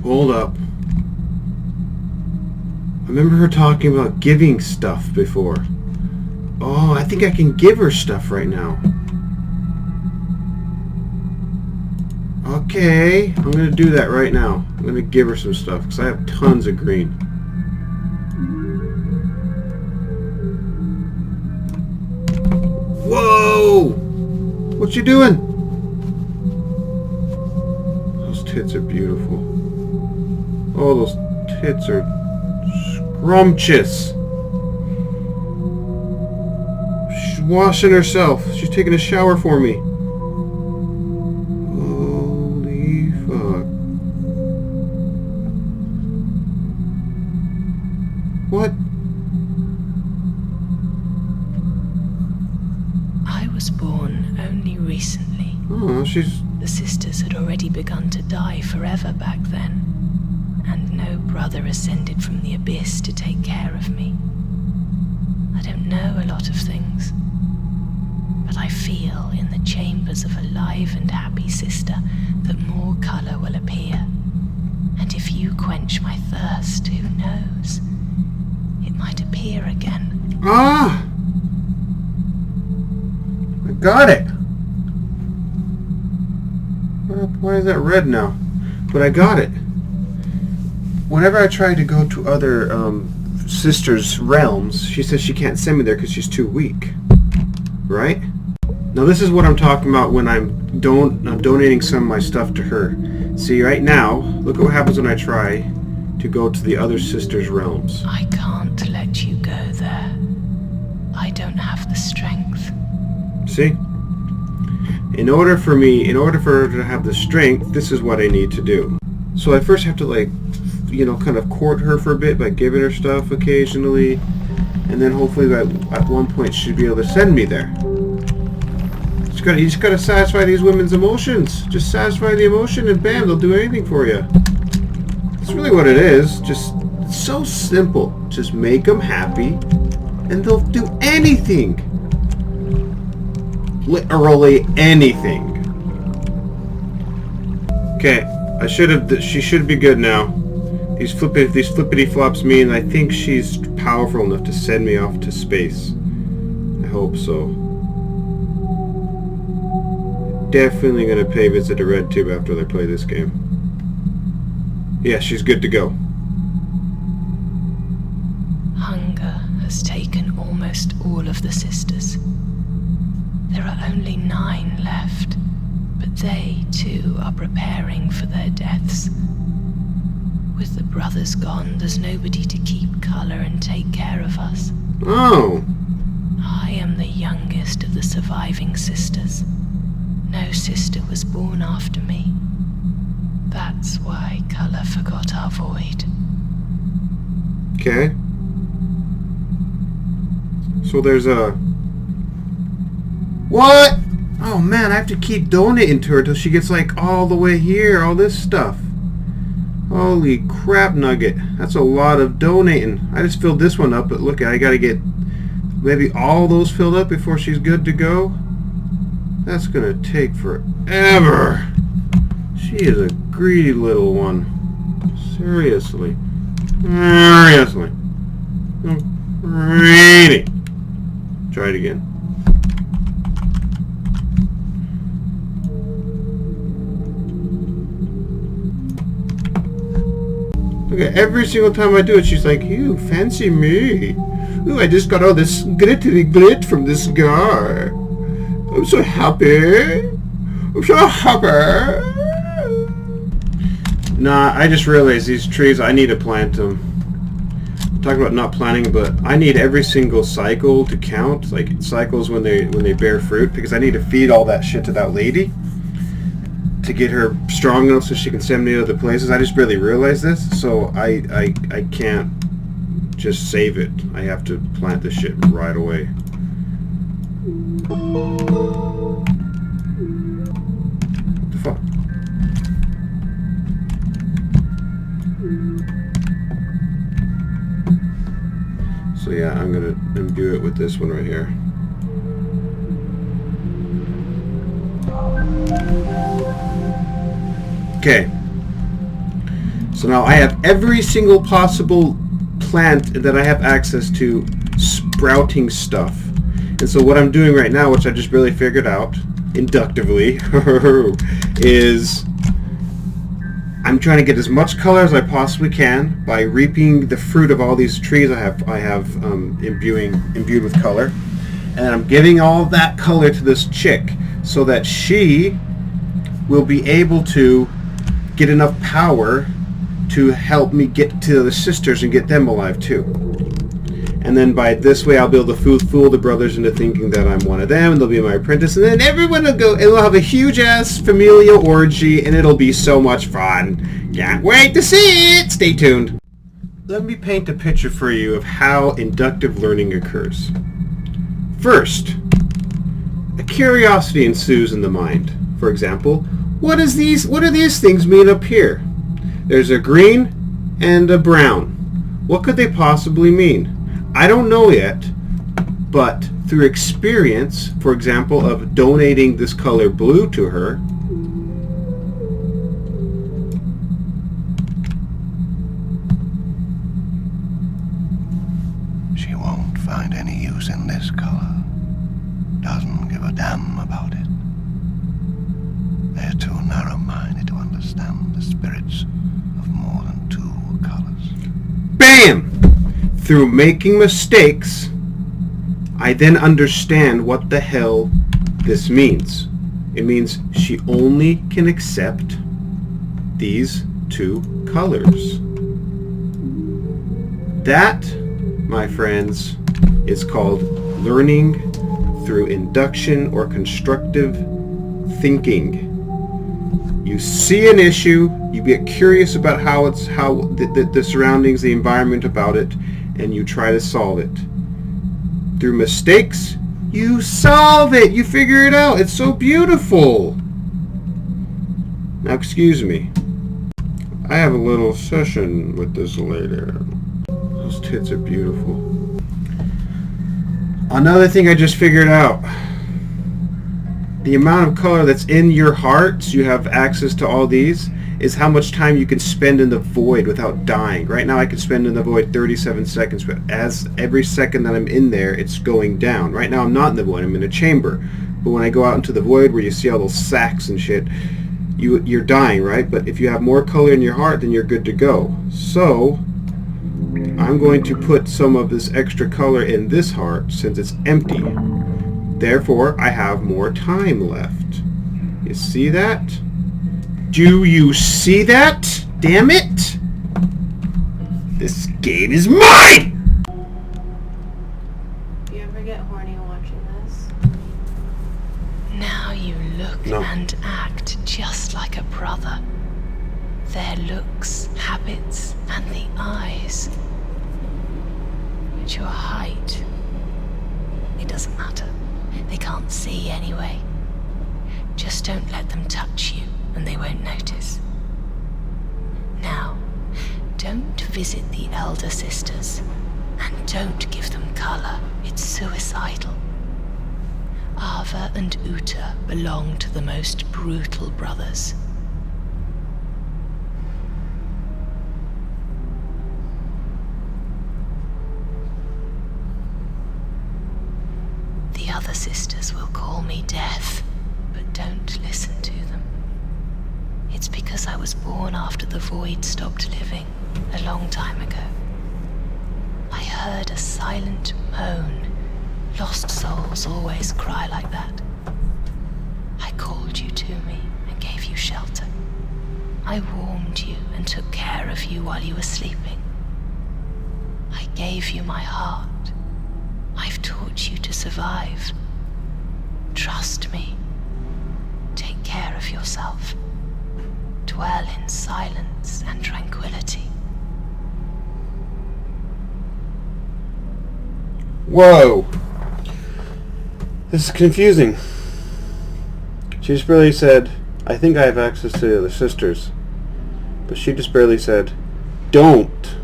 Hold up. I remember her talking about giving stuff before. Oh, I think I can give her stuff right now. Okay, I'm going to do that right now. I'm going to give her some stuff because I have tons of green. Whoa! What you doing? Those tits are beautiful. Oh, those tits are scrumptious. She's washing herself. She's taking a shower for me. Holy fuck. What? I was born only recently. Oh, she's... The sisters had already begun to die forever back then, and no brother ascended from the abyss to take care of me. I don't know a lot of things, but I feel in the chambers of a live and happy sister that more color will appear. And if you quench my thirst, who knows? It might appear again. Ah! I got it! Why is that red now? But I got it. Whenever I try to go to other sisters' realms, she says she can't send me there because she's too weak. Right? Now this is what I'm talking about when I'm donating some of my stuff to her. See, right now, look at what happens when I try to go to the other sisters' realms. I can't let you go there. I don't have the strength. See? In order for her to have the strength, this is what I need to do. So I first have to, like, you know, kind of court her for a bit by giving her stuff occasionally, and then hopefully at one point she'd be able to send me there. You just gotta satisfy these women's emotions. Just satisfy the emotion and bam, they'll do anything for you. That's really what it is. Just, it's so simple. Just make them happy and they'll do anything. Literally anything. Okay, she should be good now. These flippity flops mean I think she's powerful enough to send me off to space. I hope so. Definitely gonna pay a visit to RedTube after I play this game. Yeah, she's good to go. Hunger has taken almost all of the sisters. There are only 9 left, but they too are preparing for their deaths. With the brothers gone, there's nobody to keep color and take care of us. Oh. I am the youngest of the surviving sisters. No sister was born after me. That's why color forgot our void. Okay. So there's a... What? Oh man, I have to keep donating to her till she gets like all the way here, all this stuff. Holy crap nugget. That's a lot of donating. I just filled this one up, but look, I gotta get maybe all those filled up before she's good to go. That's gonna take forever. She is a greedy little one. Seriously. Seriously. Greedy. Try it again. Okay, every single time I do it, she's like, "Ew, fancy me. Ooh, I just got all this glittery glit from this guy. I'm so happy. I'm so happy." Nah, I just realized these trees, I need to plant them. I'm talking about not planting, but I need every single cycle to count. Like, cycles when they bear fruit, because I need to feed all that shit to that lady to get her strong enough so she can send me to other places. I just barely realized this, so I can't just save it. I have to plant this shit right away. What the fuck? So yeah, I'm going to imbue it with this one right here. Okay. So now I have every single possible plant that I have access to sprouting stuff. And so what I'm doing right now, which I just barely figured out inductively, is I'm trying to get as much color as I possibly can by reaping the fruit of all these trees I have imbued with color. And I'm giving all of that color to this chick so that she will be able to get enough power to help me get to the sisters and get them alive too. And then by this way I'll be able to fool the brothers into thinking that I'm one of them, and they'll be my apprentice, and then everyone will go, and we'll have a huge ass familial orgy, and it'll be so much fun. Can't wait to see it! Stay tuned. Let me paint a picture for you of how inductive learning occurs. First, a curiosity ensues in the mind. For example, what do these things mean up here? There's a green and a brown. What could they possibly mean? I don't know yet, but through experience, for example, of donating this color blue to her, she won't find any use in this color. Doesn't give a damn about it. They're too narrow-minded to understand the spirits of more than two colors. BAM! Through making mistakes, I then understand what the hell this means. It means she only can accept these two colors. That, my friends, is called learning through induction or constructive thinking. You see an issue, you get curious about how the surroundings, the environment about it, and you try to solve it. Through mistakes, you solve it. You figure it out. It's so beautiful. Now, excuse me. I have a little session with this lady. Those tits are beautiful. Another thing I just figured out. The amount of color that's in your heart, so you have access to all these, is how much time you can spend in the void without dying. Right now I can spend in the void 37 seconds, but as every second that I'm in there, it's going down. Right now I'm not in the void, I'm in a chamber. But when I go out into the void where you see all those sacks and shit, you're dying, right? But if you have more color in your heart, then you're good to go. So, I'm going to put some of this extra color in this heart since it's empty. Therefore, I have more time left. You see that? Do you see that? Damn it! This game is mine! Do you ever get horny watching this? Now you look and act just like a brother. Their looks, habits, and the eyes. But your height, it doesn't matter. They can't see anyway. Just don't let them touch you, and they won't notice. Now, don't visit the elder sisters, and don't give them color. It's suicidal. Ava and Uta belong to the most brutal brothers. The other sisters will call me Death, but don't listen to them. It's because I was born after the void stopped living, a long time ago. I heard a silent moan. Lost souls always cry like that. I called you to me and gave you shelter. I warmed you and took care of you while you were sleeping. I gave you my heart. I've taught you to survive. Trust me. Take care of yourself. Dwell in silence and tranquility. Whoa! This is confusing. She just barely said, I think I have access to the other sisters. But she just barely said, don't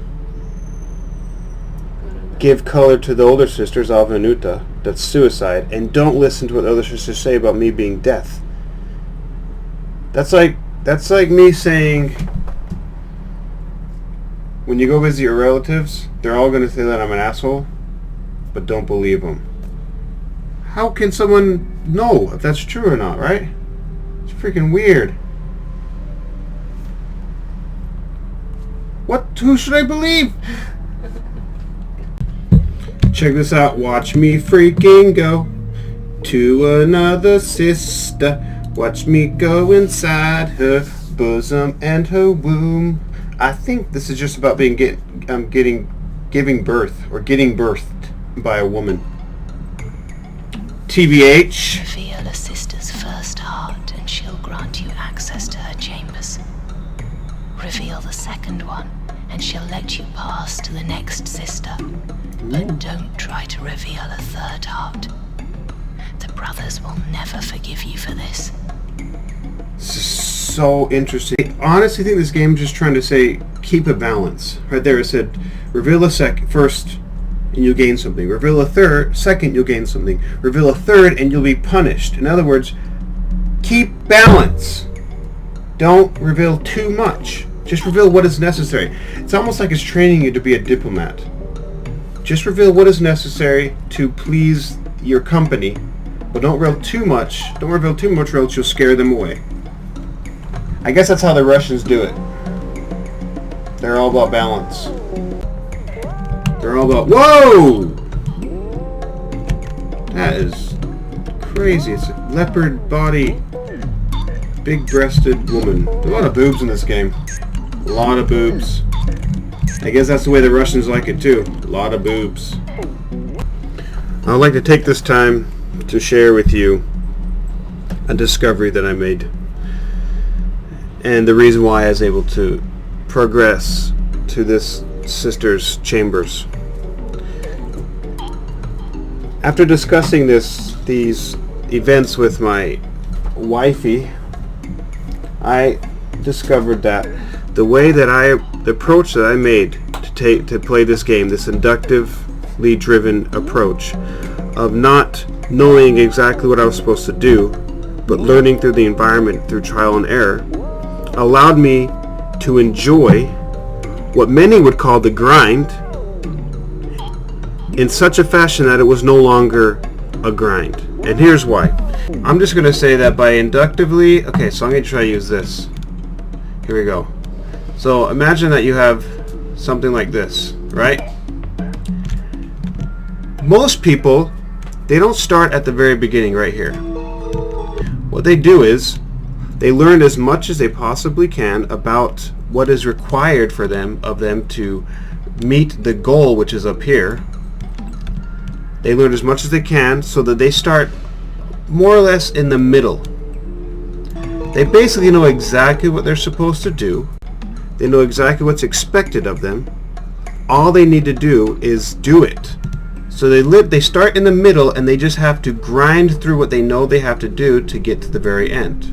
give color to the older sisters, Alva and Uta, that's suicide, and don't listen to what the other sisters say about me being death. That's like me saying, when you go visit your relatives, they're all going to say that I'm an asshole, but don't believe them. How can someone know if that's true or not, right? It's freaking weird. Who should I believe? Check this out. Watch me freaking go to another sister. Watch me go inside her bosom and her womb. I think this is just about giving birth or getting birthed by a woman. TBH. Reveal a sister's first heart, and she'll grant you access to her chambers. Reveal the second one, and she'll let you pass to the next sister. But don't try to reveal a third heart. The brothers will never forgive you for this. This is so interesting. I honestly think this game is just trying to say, keep a balance. Right there it said, reveal a first and you'll gain something. Reveal a second, you'll gain something. Reveal a third and you'll be punished. In other words, keep balance. Don't reveal too much. Just reveal what is necessary. It's almost like it's training you to be a diplomat. Just reveal what is necessary to please your company, but don't reveal too much. Don't reveal too much, or else you'll scare them away. I guess that's how the Russians do it. They're all about balance. They're all about... Whoa! That is crazy. It's a leopard body, big-breasted woman. There's a lot of boobs in this game. A lot of boobs. I guess that's the way the Russians like it too. A lot of boobs. I'd like to take this time to share with you a discovery that I made, and the reason why I was able to progress to this sister's chambers. After discussing these events with my wifey, I discovered that the approach that I made to play this game, this inductively driven approach of not knowing exactly what I was supposed to do, but learning through the environment through trial and error, allowed me to enjoy what many would call the grind in such a fashion that it was no longer a grind. And here's why. I'm just going to say that by inductively... Okay, so I'm going to try to use this. Here we go. So imagine that you have something like this, right? Most people, they don't start at the very beginning right here. What they do is they learn as much as they possibly can about what is required of them to meet the goal, which is up here. They learn as much as they can so that they start more or less in the middle. They basically know exactly what they're supposed to do. They know exactly what's expected of them. All they need to do is do it. So they start in the middle, and they just have to grind through what they know they have to do to get to the very end.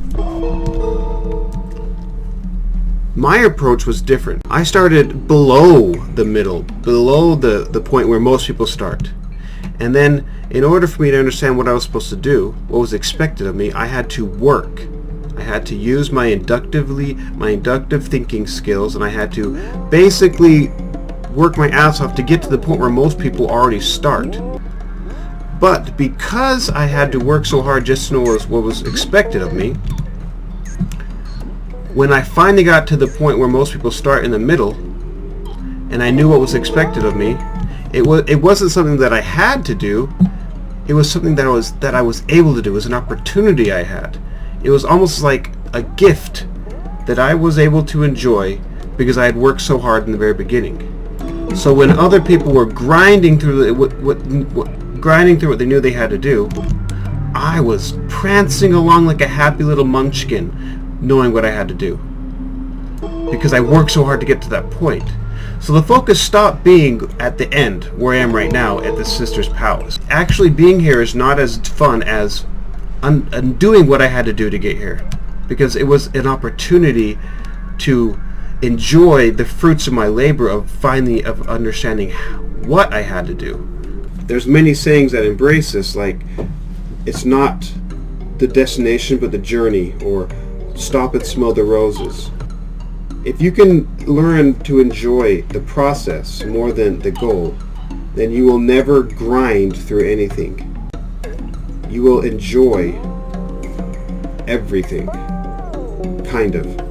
My approach was different. I started below the middle, below the point where most people start. And then, in order for me to understand what I was supposed to do, what was expected of me, I had to work. I had to use my inductive thinking skills, and I had to basically work my ass off to get to the point where most people already start. But because I had to work so hard just to know what was expected of me, when I finally got to the point where most people start in the middle, and I knew what was expected of me, it wasn't something that I had to do. It was something that I was able to do. It was an opportunity I had. It was almost like a gift that I was able to enjoy because I had worked so hard in the very beginning. So when other people were grinding through what they knew they had to do, I was prancing along like a happy little munchkin, knowing what I had to do, because I worked so hard to get to that point. So the focus stopped being at the end, where I am right now at the Sister's Palace. Actually being here is not as fun as undoing what I had to do to get here, because it was an opportunity to enjoy the fruits of my labor of understanding what I had to do. There's many sayings that embrace this, like, it's not the destination but the journey, or stop and smell the roses. If you can learn to enjoy the process more than the goal, then you will never grind through anything. You will enjoy everything, kind of.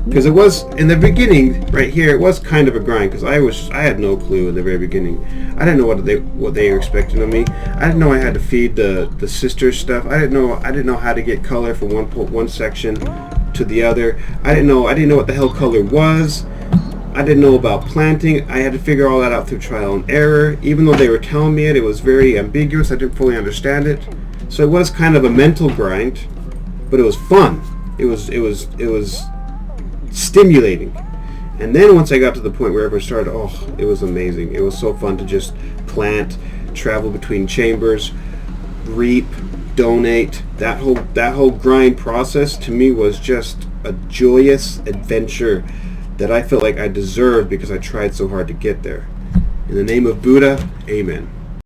Because it was, in the beginning, right here, it was kind of a grind, because I had no clue in the very beginning. I didn't know what they were expecting of me. I didn't know I had to feed the sisters stuff. I didn't know how to get color from one section to the other. I didn't know what the hell color was. I didn't know about planting. I had to figure all that out through trial and error. Even though they were telling me it was very ambiguous. I didn't fully understand it. So it was kind of a mental grind, but it was fun. It was stimulating. And then once I got to the point where everyone started, it was amazing. It was so fun to just plant, travel between chambers, reap, donate. That whole grind process to me was just a joyous adventure that I felt like I deserved because I tried so hard to get there. In the name of Buddha, amen.